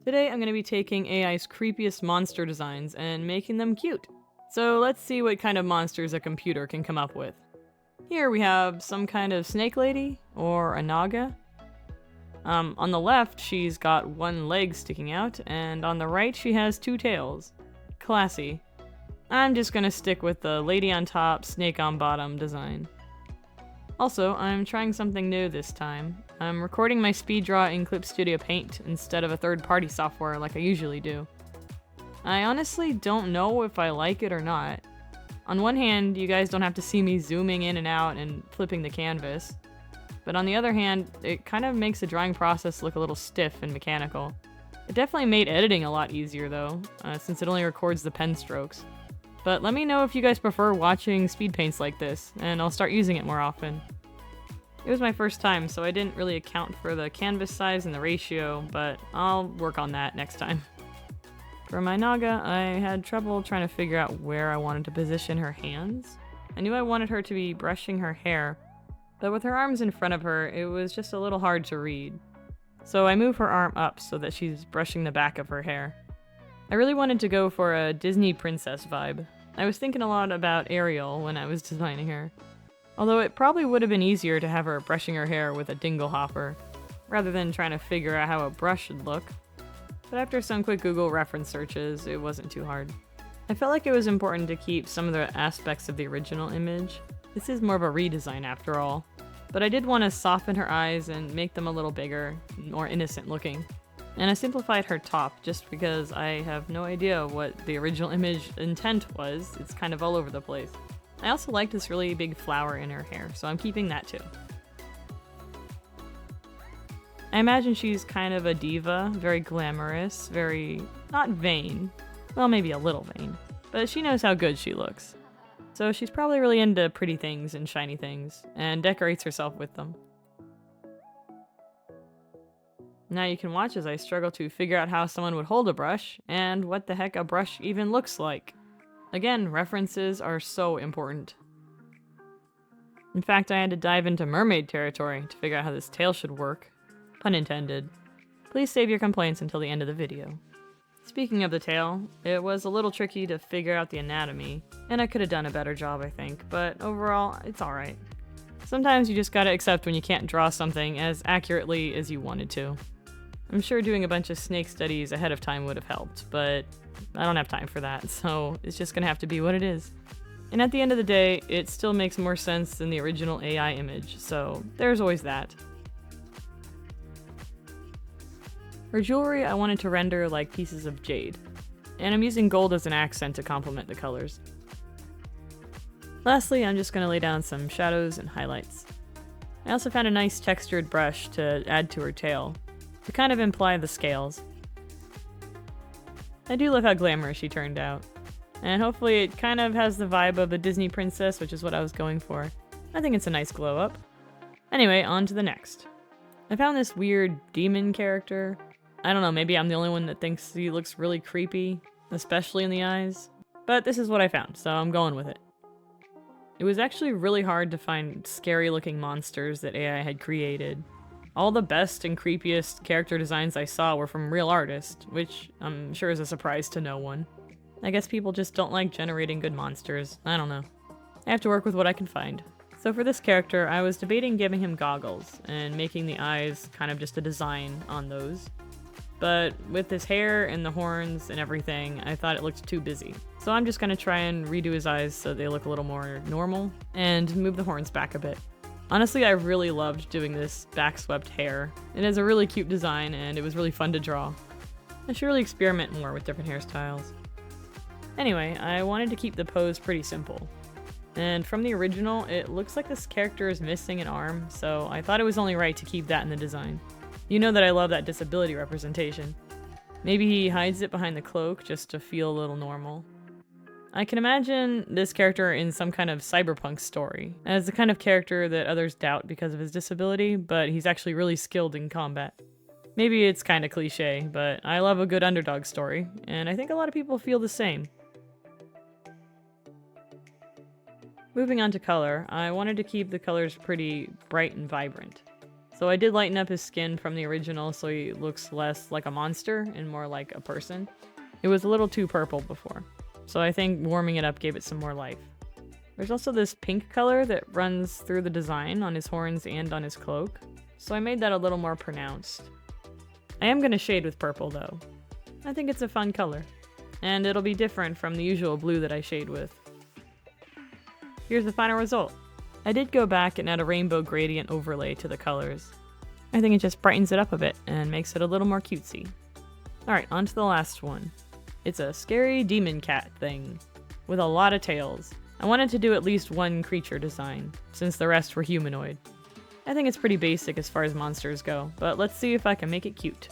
Today I'm going to be taking AI's creepiest monster designs and making them cute. So let's see what kind of monsters a computer can come up with. Here we have some kind of snake lady, or a naga. On the left she's got one leg sticking out, and on the right she has two tails. Classy. I'm just going to stick with the lady on top, snake on bottom design. Also, I'm trying something new this time. I'm recording my speed draw in Clip Studio Paint instead of a third-party software like I usually do. I honestly don't know if I like it or not. On one hand, you guys don't have to see me zooming in and out and flipping the canvas. But on the other hand, it kind of makes the drawing process look a little stiff and mechanical. It definitely made editing a lot easier though, since it only records the pen strokes. But let me know if you guys prefer watching speed paints like this, and I'll start using it more often. It was my first time, so I didn't really account for the canvas size and the ratio, but I'll work on that next time. For my naga, I had trouble trying to figure out where I wanted to position her hands. I knew I wanted her to be brushing her hair, but with her arms in front of her, it was just a little hard to read. So I move her arm up so that she's brushing the back of her hair. I really wanted to go for a Disney princess vibe. I was thinking a lot about Ariel when I was designing her. Although it probably would have been easier to have her brushing her hair with a dingle hopper, rather than trying to figure out how a brush should look. But after some quick Google reference searches, it wasn't too hard. I felt like it was important to keep some of the aspects of the original image. This is more of a redesign after all. But I did want to soften her eyes and make them a little bigger, more innocent looking. And I simplified her top just because I have no idea what the original image intent was. It's kind of all over the place. I also like this really big flower in her hair, so I'm keeping that too. I imagine she's kind of a diva, very glamorous, very not vain. Well, maybe a little vain, but she knows how good she looks. So she's probably really into pretty things and shiny things, and decorates herself with them. Now you can watch as I struggle to figure out how someone would hold a brush, and what the heck a brush even looks like. Again, references are so important. In fact, I had to dive into mermaid territory to figure out how this tail should work. Pun intended. Please save your complaints until the end of the video. Speaking of the tail, it was a little tricky to figure out the anatomy, and I could have done a better job, I think, but overall, it's alright. Sometimes you just gotta accept when you can't draw something as accurately as you wanted to. I'm sure doing a bunch of snake studies ahead of time would have helped, but I don't have time for that, so it's just gonna have to be what it is. And at the end of the day, it still makes more sense than the original AI image, so there's always that. For jewelry, I wanted to render like pieces of jade, and I'm using gold as an accent to complement the colors. Lastly, I'm just gonna lay down some shadows and highlights. I also found a nice textured brush to add to her tail, to kind of imply the scales. I do love how glamorous she turned out. And hopefully it kind of has the vibe of a Disney princess, which is what I was going for. I think it's a nice glow up. Anyway, on to the next. I found this weird demon character. I don't know, maybe I'm the only one that thinks he looks really creepy, especially in the eyes. But this is what I found, so I'm going with it. It was actually really hard to find scary looking monsters that AI had created. All the best and creepiest character designs I saw were from real artists, which I'm sure is a surprise to no one. I guess people just don't like generating good monsters. I don't know. I have to work with what I can find. So for this character, I was debating giving him goggles and making the eyes kind of just a design on those. But with his hair and the horns and everything, I thought it looked too busy. So I'm just gonna try and redo his eyes so they look a little more normal and move the horns back a bit. Honestly, I really loved doing this backswept hair. It has a really cute design and it was really fun to draw. I should really experiment more with different hairstyles. Anyway, I wanted to keep the pose pretty simple. And from the original, it looks like this character is missing an arm, so I thought it was only right to keep that in the design. You know that I love that disability representation. Maybe he hides it behind the cloak just to feel a little normal. I can imagine this character in some kind of cyberpunk story, as the kind of character that others doubt because of his disability, but he's actually really skilled in combat. Maybe it's kinda cliche, but I love a good underdog story, and I think a lot of people feel the same. Moving on to color, I wanted to keep the colors pretty bright and vibrant. So I did lighten up his skin from the original so he looks less like a monster and more like a person. It was a little too purple before, so I think warming it up gave it some more life. There's also this pink color that runs through the design on his horns and on his cloak, so I made that a little more pronounced. I am going to shade with purple though. I think it's a fun color, and it'll be different from the usual blue that I shade with. Here's the final result. I did go back and add a rainbow gradient overlay to the colors. I think it just brightens it up a bit and makes it a little more cutesy. Alright, on to the last one. It's a scary demon cat thing, with a lot of tails. I wanted to do at least one creature design, since the rest were humanoid. I think it's pretty basic as far as monsters go, but let's see if I can make it cute.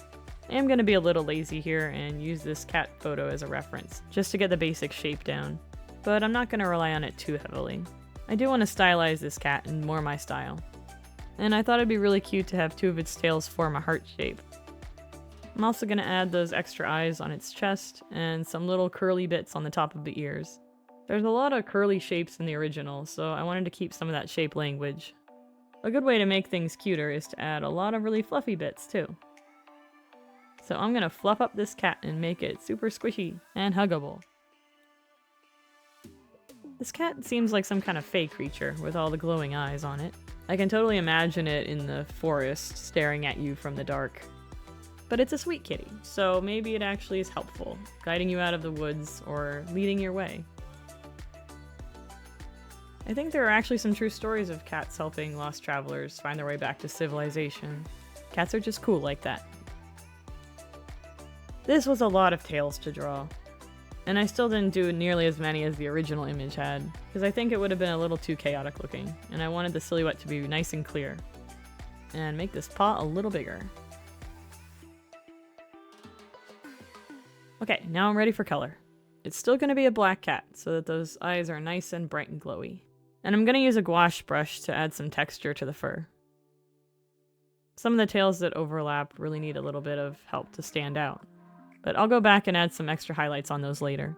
I am going to be a little lazy here and use this cat photo as a reference, just to get the basic shape down. But I'm not going to rely on it too heavily. I do want to stylize this cat in more my style. And I thought it'd be really cute to have two of its tails form a heart shape. I'm also going to add those extra eyes on its chest and some little curly bits on the top of the ears. There's a lot of curly shapes in the original, so I wanted to keep some of that shape language. A good way to make things cuter is to add a lot of really fluffy bits too. So I'm going to fluff up this cat and make it super squishy and huggable. This cat seems like some kind of fey creature with all the glowing eyes on it. I can totally imagine it in the forest staring at you from the dark. But it's a sweet kitty, so maybe it actually is helpful, guiding you out of the woods or leading your way. I think there are actually some true stories of cats helping lost travelers find their way back to civilization. Cats are just cool like that. This was a lot of tails to draw. And I still didn't do nearly as many as the original image had, because I think it would have been a little too chaotic looking, and I wanted the silhouette to be nice and clear. And make this paw a little bigger. Okay, now I'm ready for color. It's still going to be a black cat, so that those eyes are nice and bright and glowy. And I'm going to use a gouache brush to add some texture to the fur. Some of the tails that overlap really need a little bit of help to stand out. But I'll go back and add some extra highlights on those later.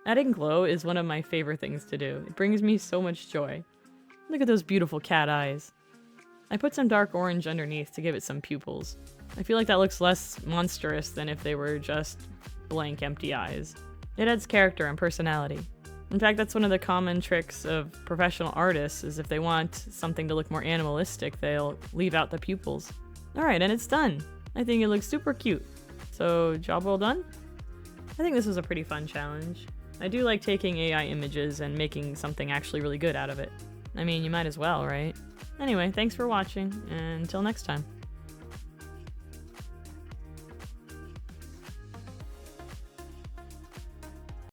Adding glow is one of my favorite things to do. It brings me so much joy. Look at those beautiful cat eyes. I put some dark orange underneath to give it some pupils. I feel like that looks less monstrous than if they were just blank, empty eyes. It adds character and personality. In fact, that's one of the common tricks of professional artists, is if they want something to look more animalistic, they'll leave out the pupils. Alright, and it's done! I think it looks super cute. So, job well done? I think this was a pretty fun challenge. I do like taking AI images and making something actually really good out of it. I mean, you might as well, right? Anyway, thanks for watching, and until next time.